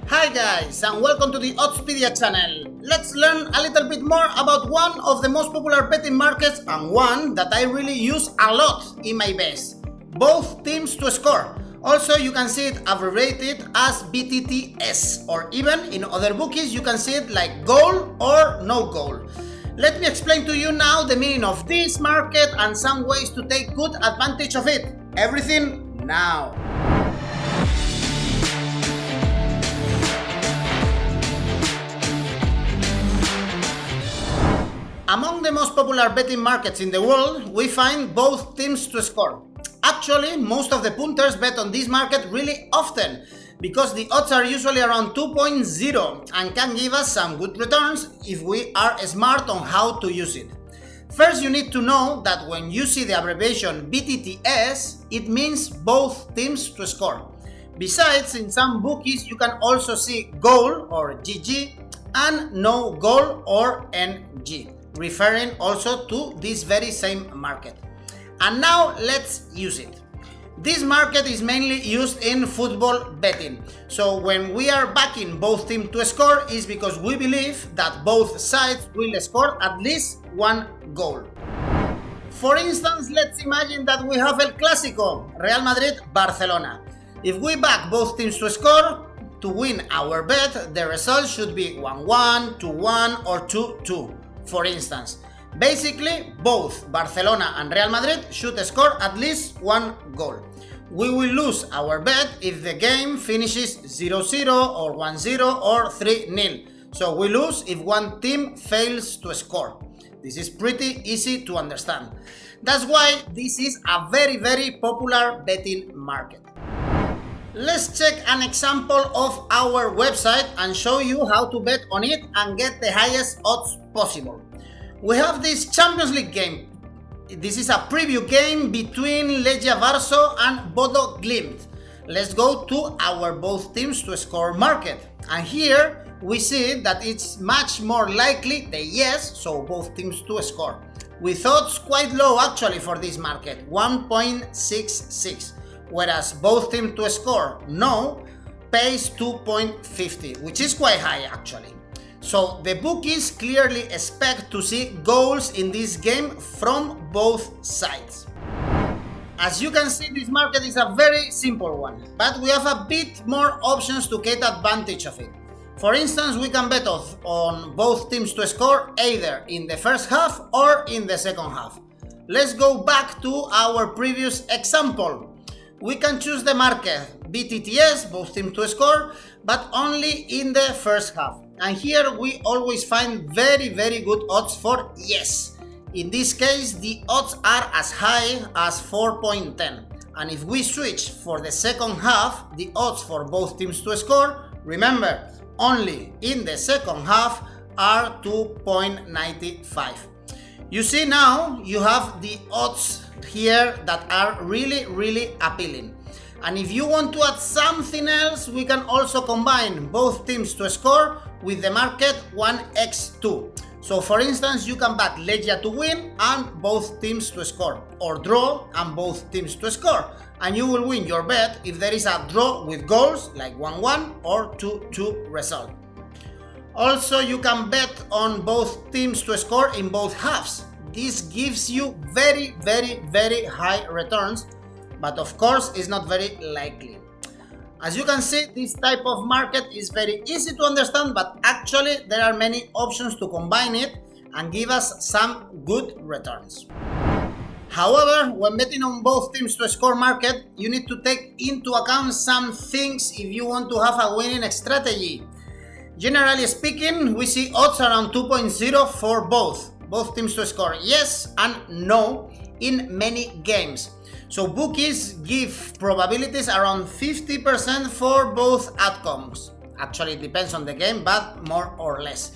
Hi guys, and welcome to the Oddspedia channel. Let's learn a little bit more about one of the most popular betting markets and one that I really use a lot in my bets. Both teams to score. Also, you can see it abbreviated as BTTS, or even in other bookies you can see it like goal or no goal. Let me explain to you now the meaning of this market and some ways to take good advantage of it. Everything now. Among the most popular betting markets in the world, we find both teams to score. Actually, most of the punters bet on this market really often because the odds are usually around 2.0 and can give us some good returns if we are smart on how to use it. First, you need to know that when you see the abbreviation BTTS, it means both teams to score. Besides, in some bookies, you can also see goal or GG and no goal or NG, referring also to this very same market. And now let's use it. This market is mainly used in football betting. So when we are backing both teams to score is because we believe that both sides will score at least one goal. For instance, let's imagine that we have El Clásico, Real Madrid-Barcelona. If we back both teams to score, to win our bet, the result should be 1-1, 2-1 or 2-2. For instance, basically both Barcelona and Real Madrid should score at least one goal. We will lose our bet if the game finishes 0-0 or 1-0 or 3-0. So we lose if one team fails to score. This is pretty easy to understand. That's why this is a very popular betting market. Let's check an example of our website and show you how to bet on it and get the highest odds possible. We have this Champions League game. This is a preview game between Legia Warsaw and Bodo Glimt. Let's go to our both teams to score market. And here we see that it's much more likely the yes, so both teams to score. With odds quite low actually for this market, 1.66. Whereas both teams to score no pays 2.50, which is quite high actually. So the bookies clearly expect to see goals in this game from both sides. As you can see, this market is a very simple one, but we have a bit more options to get advantage of it. For instance, we can bet on both teams to score either in the first half or in the second half. Let's go back to our previous example. We can choose the market BTTS, both teams to score, but only in the first half. And here we always find very good odds for yes. In this case, the odds are as high as 4.10. And if we switch for the second half, the odds for both teams to score, remember, only in the second half are 2.95. You see now you have the odds here that are really appealing. And if you want to add something else, we can also combine both teams to score with the market 1x2. So for instance, you can back Legia to win and both teams to score, or draw and both teams to score, and you will win your bet if there is a draw with goals like 1-1 or 2-2 result. Also, you can bet on both teams to score in both halves. This gives you very high returns, but of course is not very likely. As you can see, this type of market is very easy to understand, but actually there are many options to combine it and give us some good returns. However, when betting on both teams to score market, you need to take into account some things if you want to have a winning strategy. Generally speaking, we see odds around 2.0 for both teams to score yes and no in many games. So bookies give probabilities around 50% for both outcomes. Actually, it depends on the game, but more or less.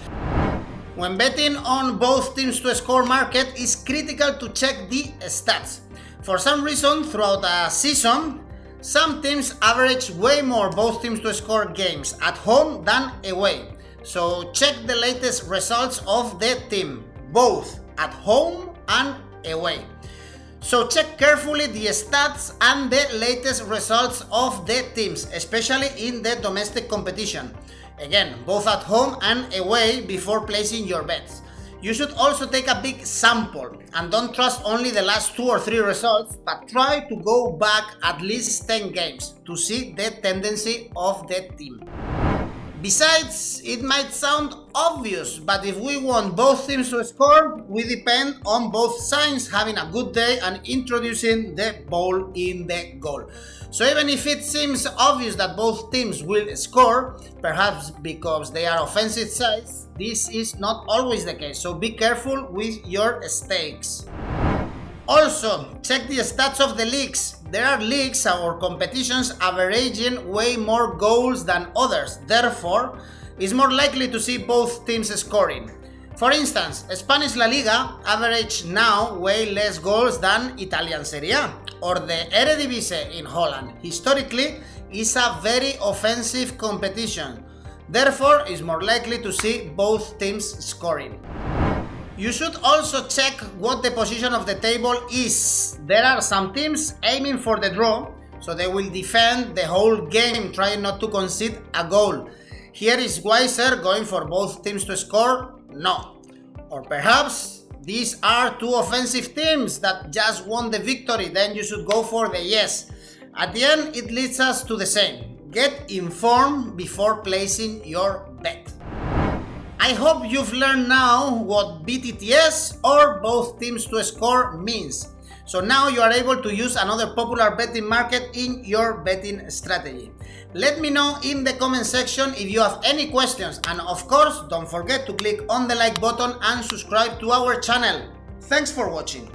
When betting on both teams to score market, it's critical to check the stats. For some reason, throughout a season, some teams average way more both teams to score games at home than away. So check the latest results of the team, both at home and away. So check carefully the stats and the latest results of the teams, especially in the domestic competition. Again, both at home and away before placing your bets. You should also take a big sample and don't trust only the last 2 or 3 results, but try to go back at least 10 games to see the tendency of the team. Besides, it might sound obvious, but if we want both teams to score, we depend on both sides having a good day and introducing the ball in the goal. So even if it seems obvious that both teams will score, perhaps because they are offensive sides, this is not always the case, so be careful with your stakes. Also, check the stats of the leagues. There are leagues or competitions averaging way more goals than others, therefore, it's more likely to see both teams scoring. For instance, Spanish La Liga average now way less goals than Italian Serie A, or the Eredivisie in Holland. Historically, is a very offensive competition, therefore, is more likely to see both teams scoring. You should also check what the position of the table is. There are some teams aiming for the draw, so they will defend the whole game, trying not to concede a goal. Here is wiser going for both teams to score? No. Or perhaps these are two offensive teams that just won the victory, then you should go for the yes. At the end, it leads us to the same. Get informed before placing your bet. I hope you've learned now what BTTS or both teams to score means. So now you are able to use another popular betting market in your betting strategy. Let me know in the comment section if you have any questions, and of course don't forget to click on the like button and subscribe to our channel. Thanks for watching.